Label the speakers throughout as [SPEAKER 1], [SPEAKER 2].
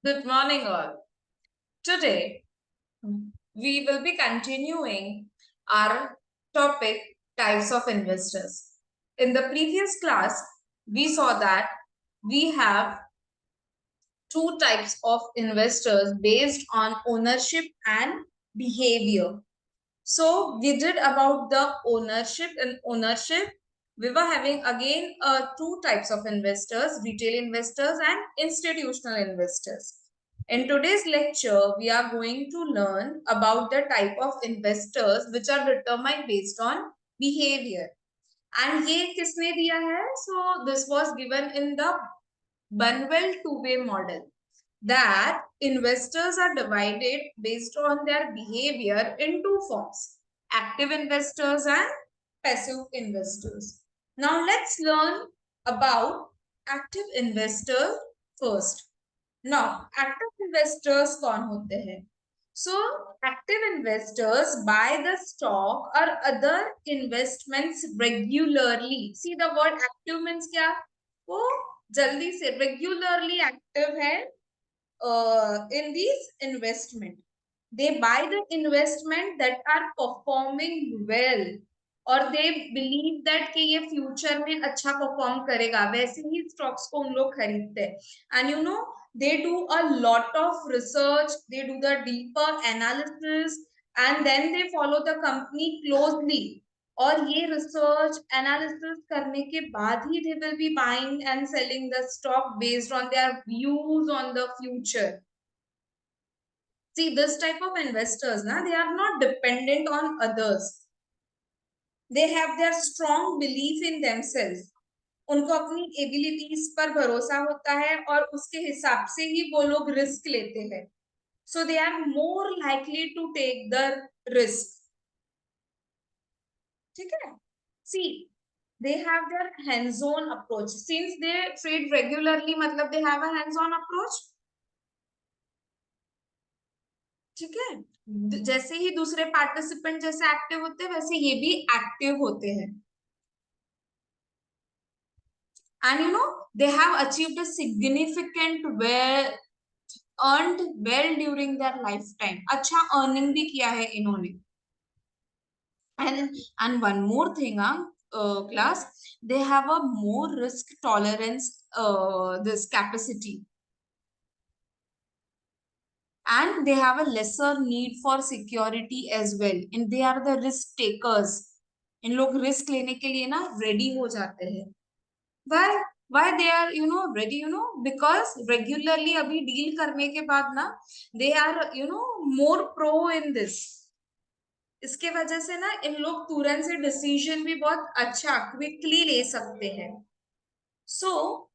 [SPEAKER 1] Good morning, all. Today, we will be continuing our topic types of investors. In the previous class, we saw that we have two types of investors based on ownership and behavior. So, we did about the ownership and ownership. We were having again two types of investors, retail investors and institutional investors. In today's lecture, we are going to learn about the type of investors which are determined based on behavior. And ये किसने दिया है? So this was given in the Bunwell two-way model that investors are divided based on their behavior in two forms: active investors and passive investors. Now let's learn about active investors first. Now, active investors कौन होते हैं? So, active investors buy the stock or other investments regularly. See, the word active means क्या? वो जल्दी से regularly active है in these investment. They buy the investment that are performing well और they believe that कि ये future में अच्छा perform करेगा, वैसे ही stocks को उन लोग खरीदते हैं. And you know, they do a lot of research, they do the deeper analysis, and then they follow the company closely. और ये रिसर्च एनालिसिस करने के बाद ही they will be buying and selling the stock based on their views on the future. See, this type of investors, na, they are not dependent on others. They have their strong belief in themselves. उनको अपनी abilities पर भरोसा होता है और उसके हिसाब से ही वो लोग रिस्क लेते हैं. So they are more likely to take the risk. ठीक है? See, they have their hands-on approach. Since they trade regularly, मतलब they have a hands-on approach. ठीक है? जैसे ही दूसरे पार्टिसिपेंट जैसे एक्टिव होते हैं वैसे ये भी एक्टिव होते हैं. And you know, they have achieved a significant well earned well during their lifetime. अच्छा earning भी किया है इन्होंने. And one more thing, class, they have a more risk tolerance, this capacity, and they have a lesser need for security as well. And they are the risk takers. इन लोग risk लेने के लिए ना ready हो जाते हैं. Why they are ready, because regularly अभी deal करने के बाद ना they are more pro in this. इसके वजह से ना इन लोग तुरंत से डिसीजन भी बहुत अच्छा क्विकली ले सकते हैं. So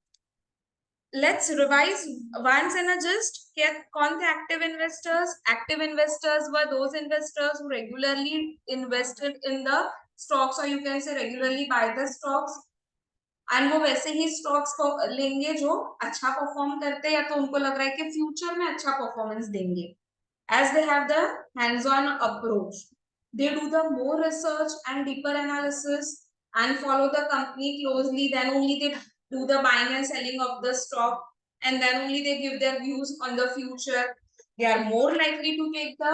[SPEAKER 1] let's revise once in a just क्या कौन थे active investors. Active investors were those investors who regularly invested in the stocks और you can say regularly buy the stocks. And वो वैसे ही स्टॉक्स को लेंगे जो अच्छा परफॉर्म करते हैं या तो उनको लग रहा है कि फ्यूचर में अच्छा परफॉर्मेंस देंगे. As they have the hands-on approach, they do the more research and deeper analysis and follow the company closely. Then only they do the buying and selling of the stock, and then only they give their views on the future. They are more likely to take the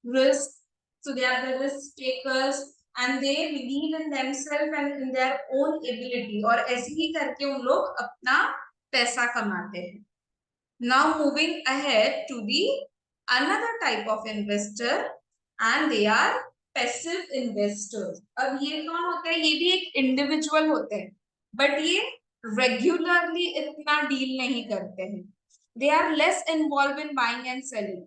[SPEAKER 1] risk, so they are the risk takers and they believe in themselves and in their own ability. और ऐसे ही करके उन लोग अपना पैसा कमाते हैं. Now moving ahead to the another type of investor, and they are passive investors. अब ये कौन होते हैं? ये भी एक इंडिविजुअल होते हैं बट ये रेगुलरली इतना डील नहीं करते हैं. They are less involve in buying and selling.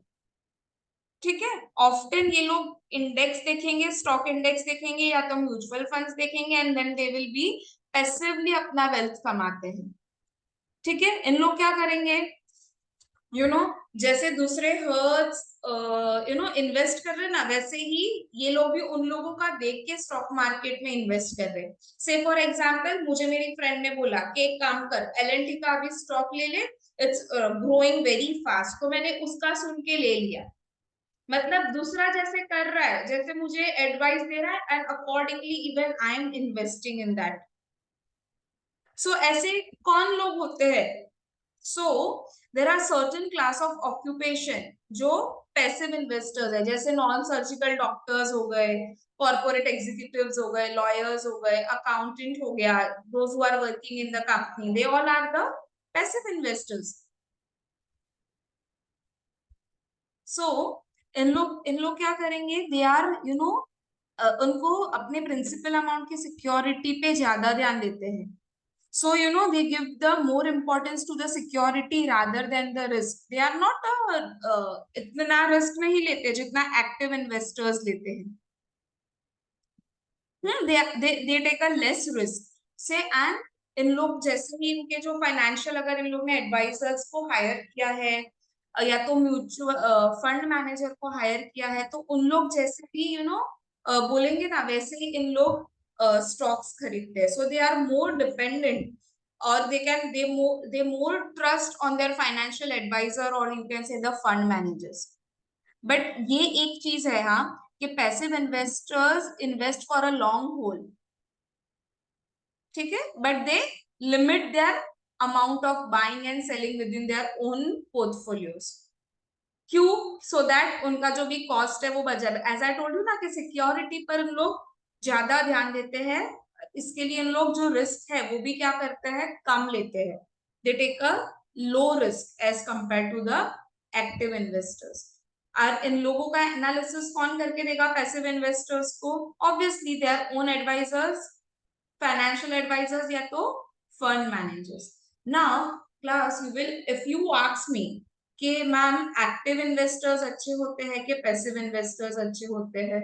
[SPEAKER 1] ठीक है? ऑफ्टन ये लोग इंडेक्स देखेंगे, स्टॉक इंडेक्स देखेंगे या तो म्यूचुअल फंड्स देखेंगे and then they will be passively अपना वेल्थ कमाते हैं. ठीक है? इन लोग क्या करेंगे? जैसे दूसरे हर्ट्स इन्वेस्ट कर रहे हैं ना, वैसे ही ये लोग भी उन लोगों का देख के स्टॉक मार्केट में इन्वेस्ट कर रहे हैं. से फॉर एग्जांपल मुझे मेरी फ्रेंड ने बोला कि एक काम कर, एलएनटी का अभी स्टॉक ले ले, इट्स ग्रोइंग वेरी फास्ट. तो मैंने उसका सुन के ले लिया. मतलब दूसरा जैसे कर रहा है, जैसे मुझे एडवाइस दे रहा है and accordingly even I am investing in that. So ऐसे कौन लोग होते हैं? So there are certain class of occupation जो पैसिव इन्वेस्टर्स है, जैसे नॉन सर्जिकल डॉक्टर्स हो गए, कॉर्पोरेट एग्जीक्यूटिव्स हो गए, लॉयर्स हो गए, अकाउंटेंट हो गया, those who are working in the company, they all are the passive investors. So इन लोग क्या करेंगे, दे आर उनको अपने प्रिंसिपल अमाउंट की सिक्योरिटी पे ज्यादा ध्यान देते हैं. So, they give the more importance to the security rather than the risk. They are not इतना risk नहीं लेते जितना active investors लेते हैं. They take a less risk. Say and इन लोग जैसे ही इनके जो फाइनेंशियल, अगर इन लोग ने एडवाइजर्स को हायर किया है या तो म्यूचुअल फंड मैनेजर को हायर किया है, तो उन लोग जैसे भी बोलेंगे ना, वैसे ही इन लोग स्टॉक्स खरीदते हैं. So they are more dependent, or they more trust on their financial advisor, or you can say the fund managers. But ये एक चीज है हाँ, कि passive investors invest for a long haul, ठीक है, but they limit their amount of buying and selling within their own portfolios. क्यों? So that उनका जो भी कॉस्ट है वो बच जाए. एज आई टोल्ड यू ना कि सिक्योरिटी पर इन लोग ज्यादा ध्यान देते हैं, इसके लिए इन लोग जो रिस्क है वो भी क्या करते हैं, कम लेते हैं. They take a low risk as compare to the active investors. और इन लोगों का एनालिसिस कौन करके देगा पैसिव इन्वेस्टर्स को? Obviously their own advisors, financial advisors या तो fund managers. Now class, you will if you ask me कि मैम एक्टिव इन्वेस्टर्स अच्छे होते हैं कि पैसिव इन्वेस्टर्स अच्छे होते हैं,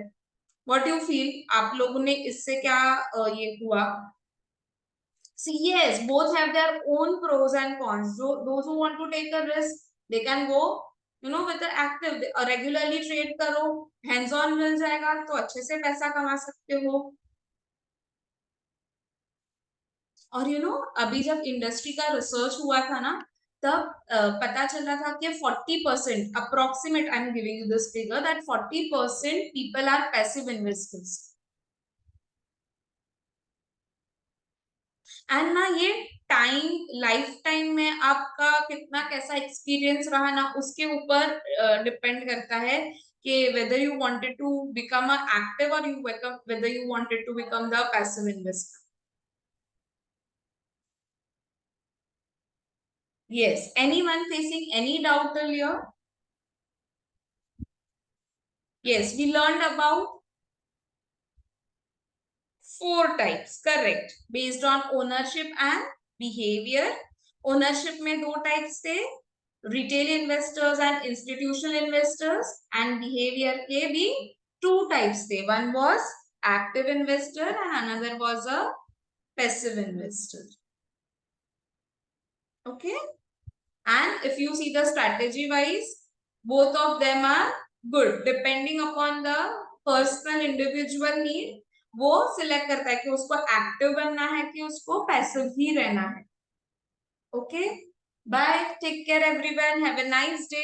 [SPEAKER 1] व्हाट यू फील? आप लोगों ने इससे क्या ये हुआ? See, yes, both have their own pros and cons. So those who want to take a risk, they can go, with the active. Regularly trade करो, hands on मिल जाएगा तो अच्छे से पैसा कमा सकते हो. और अभी जब इंडस्ट्री का रिसर्च हुआ था ना, तब पता चला था कि 40%, approximate, I am giving you this figure, that 40% people are passive investors. And ना ये टाइम, लाइफ टाइम में आपका कितना कैसा एक्सपीरियंस रहा ना, उसके ऊपर डिपेंड करता है कि whether you wanted to become a active or whether you wanted to become the passive investor. Yes. Anyone facing any doubt till here? Yes, we learned about 4 types. Correct. Based on ownership and behavior. Ownership में 2 types थे, retail investors and institutional investors, and behavior के भी 2 types थे. One was active investor and another was a passive investor. Okay. And if you see the strategy wise, both of them are good depending upon the personal individual need. वो select करता है कि उसको active बनना है कि उसको passive ही रहना है. Okay, bye, take care everyone, have a nice day.